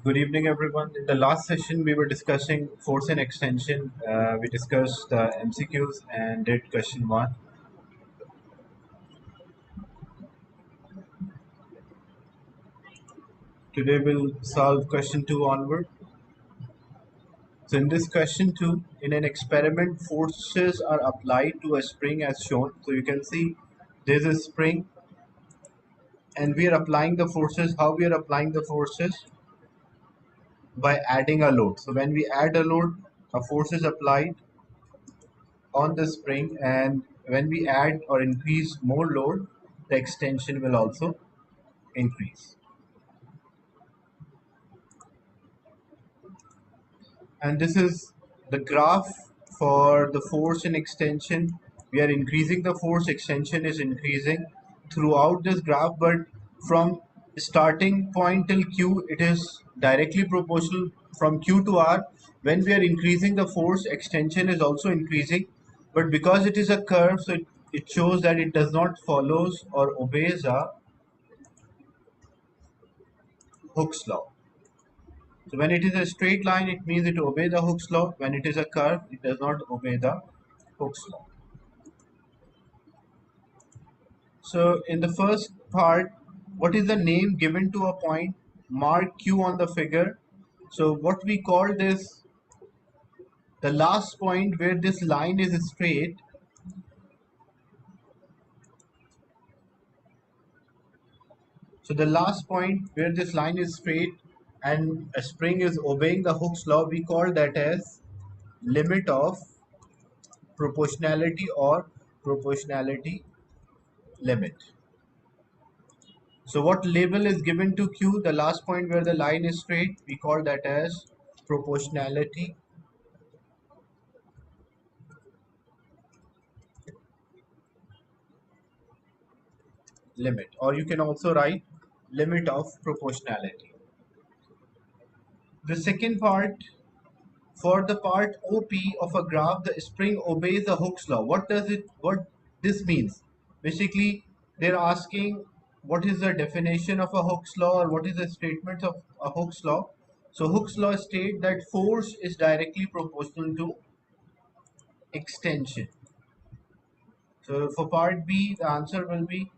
Good evening, everyone. In the last session, we were discussing force and extension. We discussed MCQs and did question one. Today, we'll solve question two onward. So, in this question two, in an experiment, forces are applied to a spring as shown. So, you can see there's a spring, and we are applying the forces. How we are applying the forces? By adding a load. So, when we add a load, a force is applied on the spring, and when we add or increase more load, the extension will also increase. And this is the graph for the force and extension. We are increasing the force, extension is increasing throughout this graph, but from starting point till Q it is directly proportional. From Q to R, when we are increasing the force, extension is also increasing, but because it is a curve, so it shows that it does not follows or obeys a Hooke's law. So when it is a straight line, it means it obeys the Hooke's law. When it is a curve, it does not obey the Hooke's law. So in the first part, what is the name given to a point? Mark Q on the figure. So what we call this, the last point where this line is straight. So the last point where this line is straight and a spring is obeying the Hooke's law, we call that as limit of proportionality or proportionality limit. So what label is given to Q? The last point where the line is straight, we call that as proportionality limit, or you can also write limit of proportionality. The second part, for the part OP of a graph, the spring obeys the Hooke's law. What this means? Basically, they're asking what is the definition of a Hooke's law, or what is the statement of a Hooke's law. So Hooke's law states that force is directly proportional to extension. So for part B, the answer will be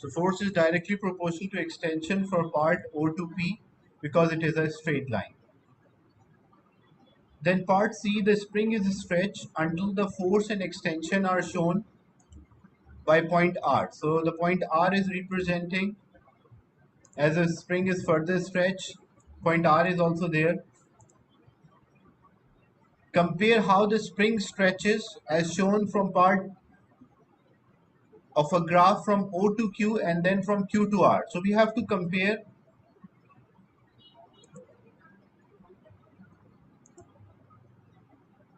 so force is directly proportional to extension for part O to P because it is a straight line. Then part C, the spring is stretched until the force and extension are shown by point R. So the point R is representing as the spring is further stretched. Point R is also there. Compare how the spring stretches as shown from part of a graph from O to Q and then from Q to R. So we have to compare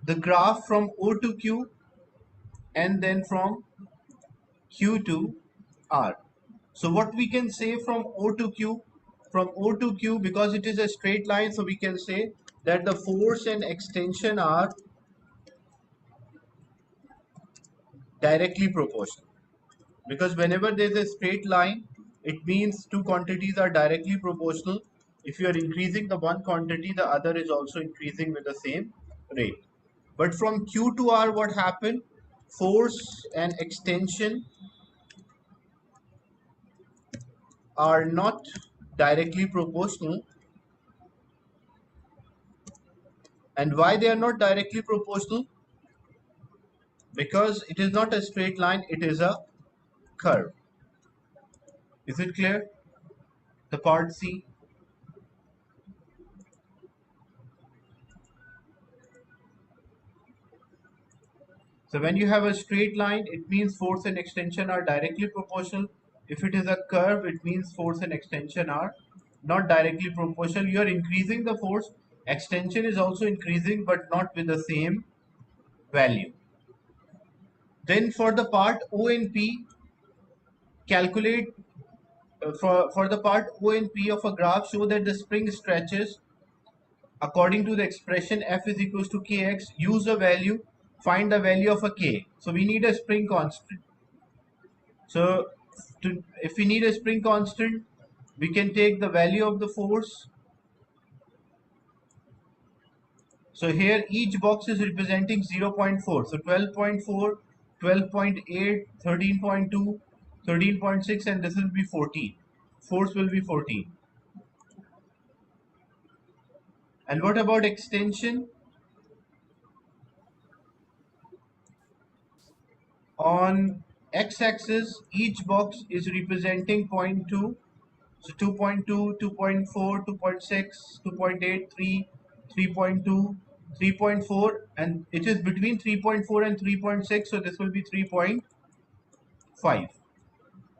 the graph from O to Q and then from Q to R. So what we can say from O to Q, because it is a straight line, so we can say that the force and extension are directly proportional. Because whenever there is a straight line, it means two quantities are directly proportional. If you are increasing the one quantity, the other is also increasing with the same rate. But from Q to R, what happened? Force and extension are not directly proportional. And why they are not directly proportional? Because it is not a straight line, it is a curve. Is it clear? The part C. So when you have a straight line, it means force and extension are directly proportional. If it is a curve, it means force and extension are not directly proportional. You are increasing the force, extension is also increasing, but not with the same value. Then for the part O and P, calculate for the part O and P of a graph, show that the spring stretches according to the expression F is equals to Kx. Use a value, find the value of a K. So we need a spring constant. So if we need a spring constant, we can take the value of the force. So here each box is representing 0.4. So 12.4, 12.8, 13.2, 13.6, and this will be 14. Force will be 14. And what about extension? On x-axis, each box is representing zero point 0.2. So 2.2, 2.4, 2.6, 2.8, 3, 3.2, 3.4, and it is between 3.4 and 3.6, so this will be 3.5.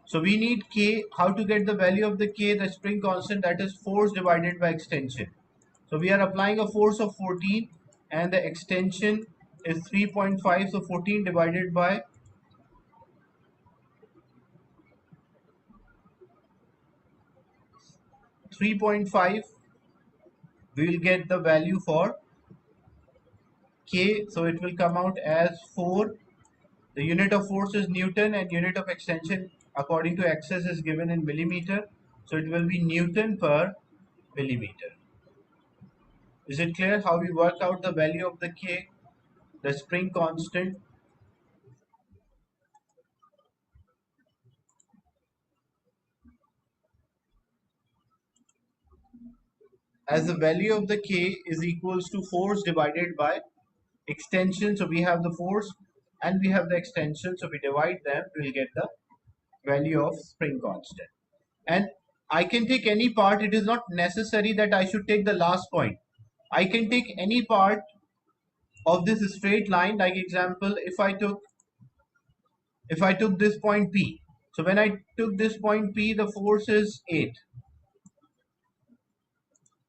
So we need K. How to get the value of the K? The spring constant, that is force divided by extension. So we are applying a force of 14 and the extension is 3.5. So 14 divided by 3.5, we will get the value for K. So it will come out as 4. The unit of force is Newton and unit of extension according to axis is given in millimeter. So it will be Newton per millimeter. Is it clear how we work out the value of the K, the spring constant? As the value of the K is equals to force divided by extension. So we have the force and we have the extension. So we divide them, we'll get the value of spring constant. And I can take any part. It is not necessary that I should take the last point. I can take any part of this straight line. Like example, if I took this point P. So when I took this point P, the force is 8.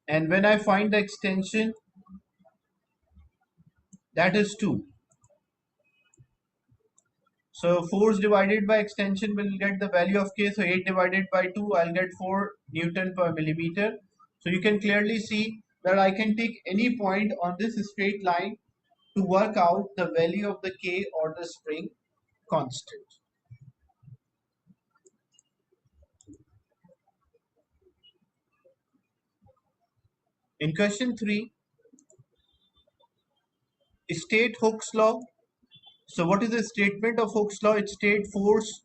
And when I find the extension, that is 2. So force divided by extension will get the value of K. So 8 divided by 2, I'll get 4 Newton per millimeter. So you can clearly see that I can take any point on this straight line to work out the value of the K or the spring constant. In question 3, state Hooke's law. So what is the statement of Hooke's law? It states force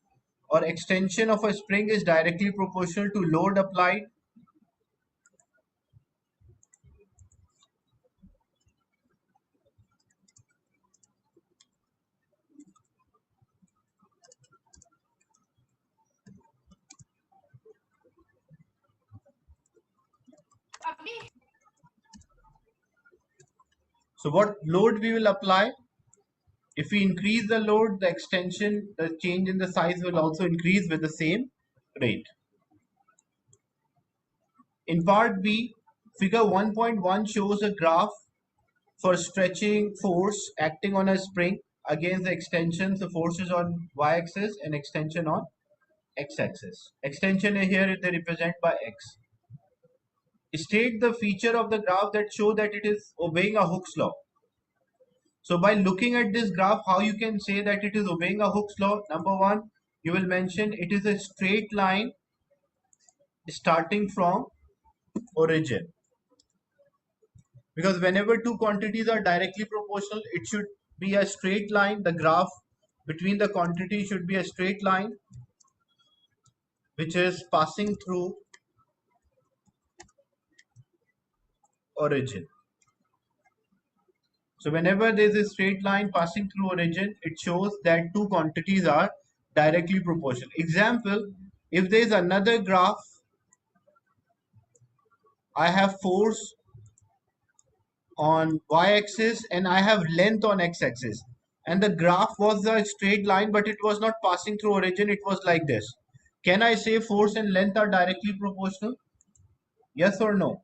or extension of a spring is directly proportional to load applied. So what load we will apply? If we increase the load, the extension, the change in the size will also increase with the same rate. In part B, figure 1.1 shows a graph for stretching force acting on a spring against the extension. The force is on y-axis and extension on x-axis. Extension here they represent by x. State the feature of the graph that show that it is obeying a Hooke's law. So by looking at this graph, how you can say that it is obeying a Hooke's law? Number one, you will mention it is a straight line starting from origin. Because whenever two quantities are directly proportional, it should be a straight line. The graph between the quantity should be a straight line which is passing through origin. So whenever there is a straight line passing through origin, it shows that two quantities are directly proportional. Example, if there is another graph, I have force on y-axis and I have length on x-axis. And the graph was a straight line, but it was not passing through origin. It was like this. Can I say force and length are directly proportional? Yes or no?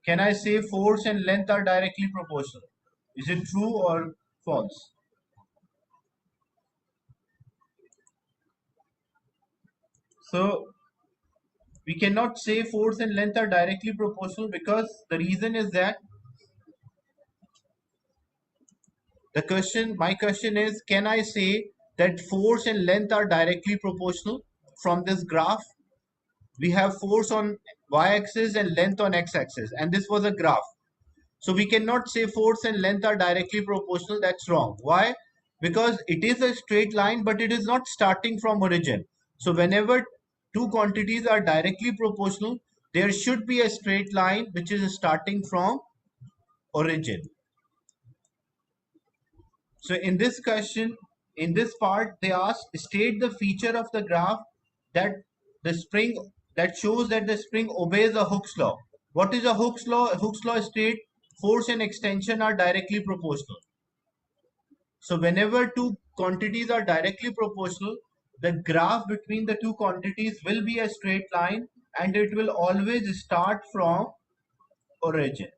Can I say force and length are directly proportional? Is it true or false? So we cannot say force and length are directly proportional, because the reason is that my question is, can I say that force and length are directly proportional from this graph? We have force on y-axis and length on x-axis, and this was a graph. So we cannot say force and length are directly proportional. That's wrong. Why? Because it is a straight line, but it is not starting from origin. So whenever two quantities are directly proportional, there should be a straight line which is starting from origin. So in this question, in this part, they ask, state the feature of the graph that the spring that shows that the spring obeys a Hooke's law. What is a Hooke's law? Hooke's law states force and extension are directly proportional. So whenever two quantities are directly proportional, the graph between the two quantities will be a straight line, and it will always start from origin.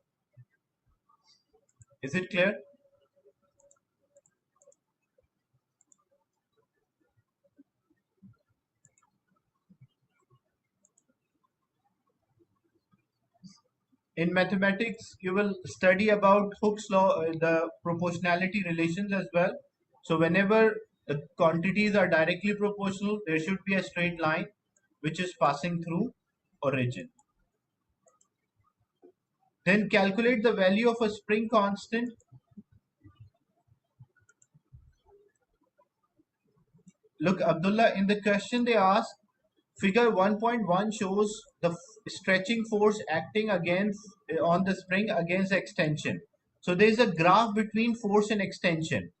Is it clear? In mathematics, you will study about Hooke's law, the proportionality relations as well. So whenever the quantities are directly proportional, there should be a straight line which is passing through origin. Then calculate the value of a spring constant. Look, Abdullah, in the question they ask, figure 1.1 shows the stretching force acting against on the spring against extension. So there is a graph between force and extension.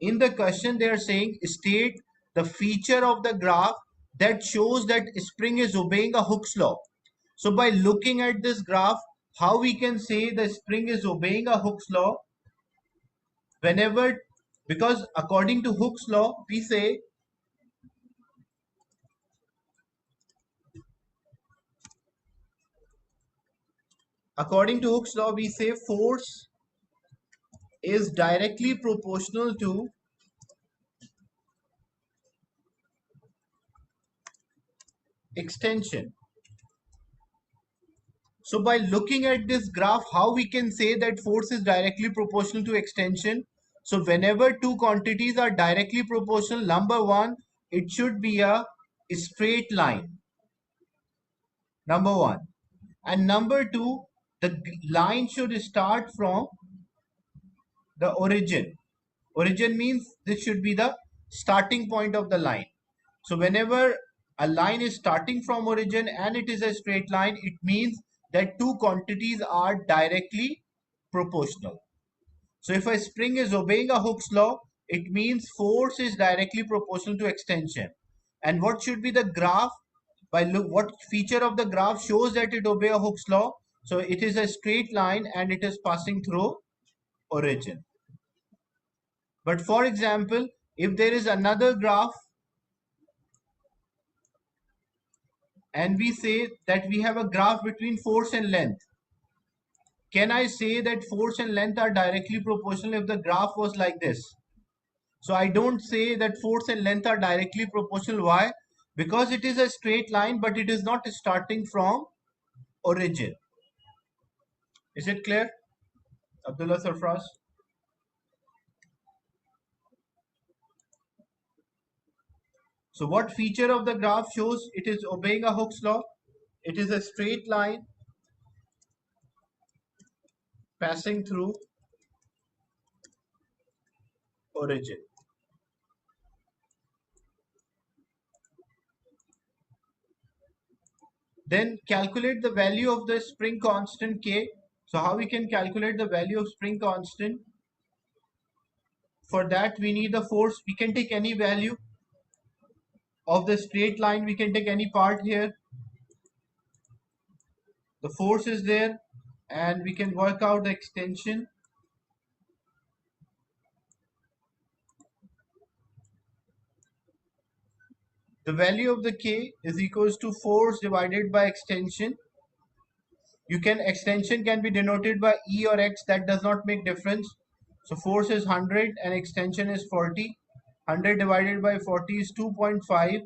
In the question, they are saying state the feature of the graph that shows that spring is obeying a Hooke's law. So by looking at this graph, how we can say the spring is obeying a Hooke's law? Whenever, because according to Hooke's law, we say, according to Hooke's law, we say force is directly proportional to extension. So by looking at this graph, how we can say that force is directly proportional to extension? So whenever two quantities are directly proportional, number one, it should be a straight line. Number one. And number two, the line should start from the origin. Origin means this should be the starting point of the line. So whenever a line is starting from origin and it is a straight line, it means that two quantities are directly proportional. So if a spring is obeying a Hooke's law, it means force is directly proportional to extension. And what should be the graph? By look, what feature of the graph shows that it obeys a Hooke's law? So it is a straight line and it is passing through origin. But for example, if there is another graph and we say that we have a graph between force and length, can I say that force and length are directly proportional if the graph was like this? So I don't say that force and length are directly proportional. Why? Because it is a straight line, but it is not starting from origin. Is it clear, Abdullah Sarfraz? So what feature of the graph shows it is obeying a Hooke's law? It is a straight line passing through origin. Then calculate the value of the spring constant K. So how we can calculate the value of spring constant? For that we need the force. We can take any value of the straight line. We can take any part here. The force is there and we can work out the extension. The value of the K is equals to force divided by extension. Extension can be denoted by E or X, that does not make difference. So force is 100 and extension is 40. 100 divided by 40 is 2.5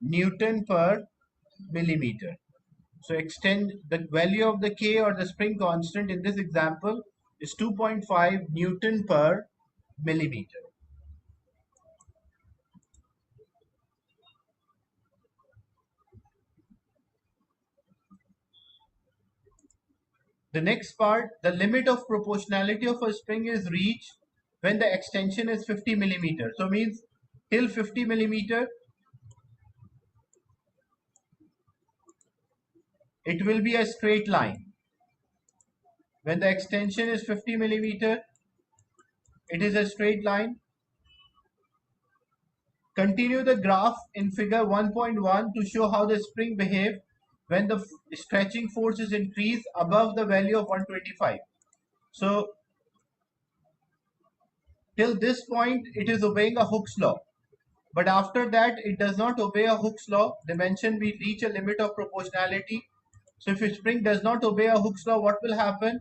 Newton per millimeter. So extend the value of the K or the spring constant in this example is 2.5 Newton per millimeter. The next part, the limit of proportionality of a spring is reached when the extension is 50 millimeter. So means till 50 millimeter, it will be a straight line. When the extension is 50 millimeter, it is a straight line. Continue the graph in figure 1.1 to show how the spring behaves when the stretching force is increased above the value of 125. So till this point, it is obeying a Hooke's law. But after that, it does not obey a Hooke's law. They mention we reach a limit of proportionality. So if a spring does not obey a Hooke's law, what will happen?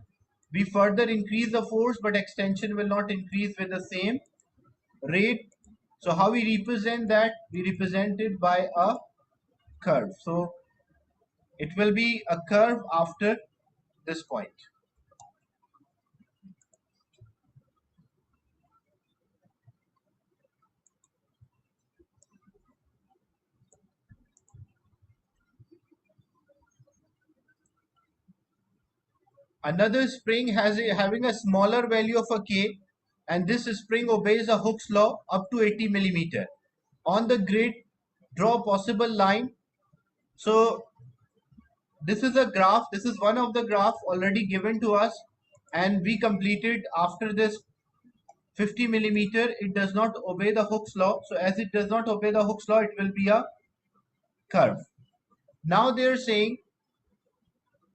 We further increase the force, but extension will not increase with the same rate. So how we represent that? We represent it by a curve. So it will be a curve after this point. Another spring having a smaller value of a K, and this spring obeys a Hooke's law up to 80 millimeter. On the grid, draw possible line. So this is a graph. This is one of the graph already given to us, and we completed after this 50 millimeter. It does not obey the Hooke's law. So as it does not obey the Hooke's law, it will be a curve. Now they are saying,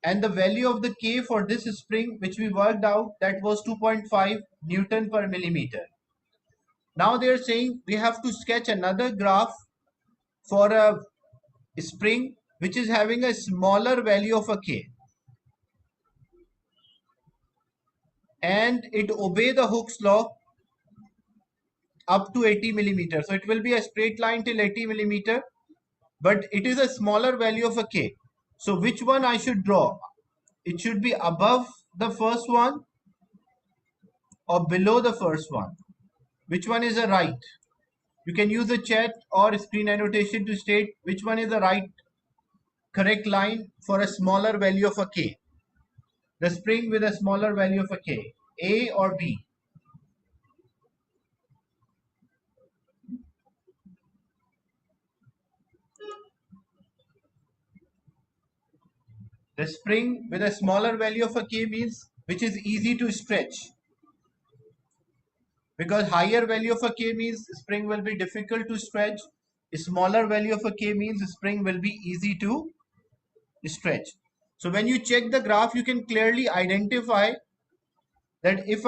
and the value of the K for this spring, which we worked out, that was 2.5 Newton per millimeter. Now they are saying we have to sketch another graph for a spring which is having a smaller value of a K, and it obey the Hooke's law up to 80 millimeter. So it will be a straight line till 80 millimeter, but it is a smaller value of a K. So which one I should draw? It should be above the first one or below the first one. Which one is the right? You can use the chat or screen annotation to state which one is the right correct line for a smaller value of a K. The spring with a smaller value of a K, A or B. The spring with a smaller value of a K means which is easy to stretch. Because higher value of a K means spring will be difficult to stretch. A smaller value of a K means spring will be easy to stretch. So when you check the graph, you can clearly identify that if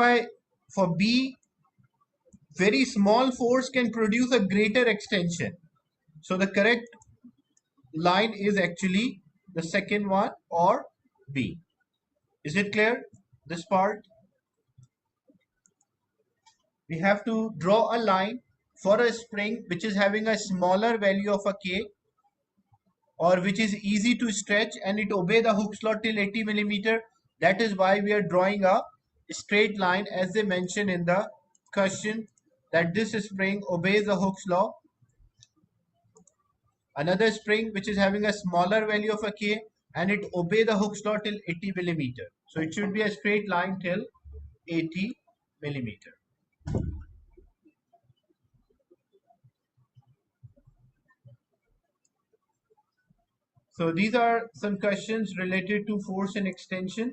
for B, very small force can produce a greater extension. So the correct line is actually the second one, or B. Is it clear, this part? We have to draw a line for a spring which is having a smaller value of a K, or which is easy to stretch, and it obey the Hooke's law till 80 millimeter. That is why we are drawing a straight line, as they mention in the question, that this spring obeys the Hooke's law. Another spring which is having a smaller value of a K, and it obey the Hooke's law till 80 millimeter. So it should be a straight line till 80 millimeter. So these are some questions related to force and extension.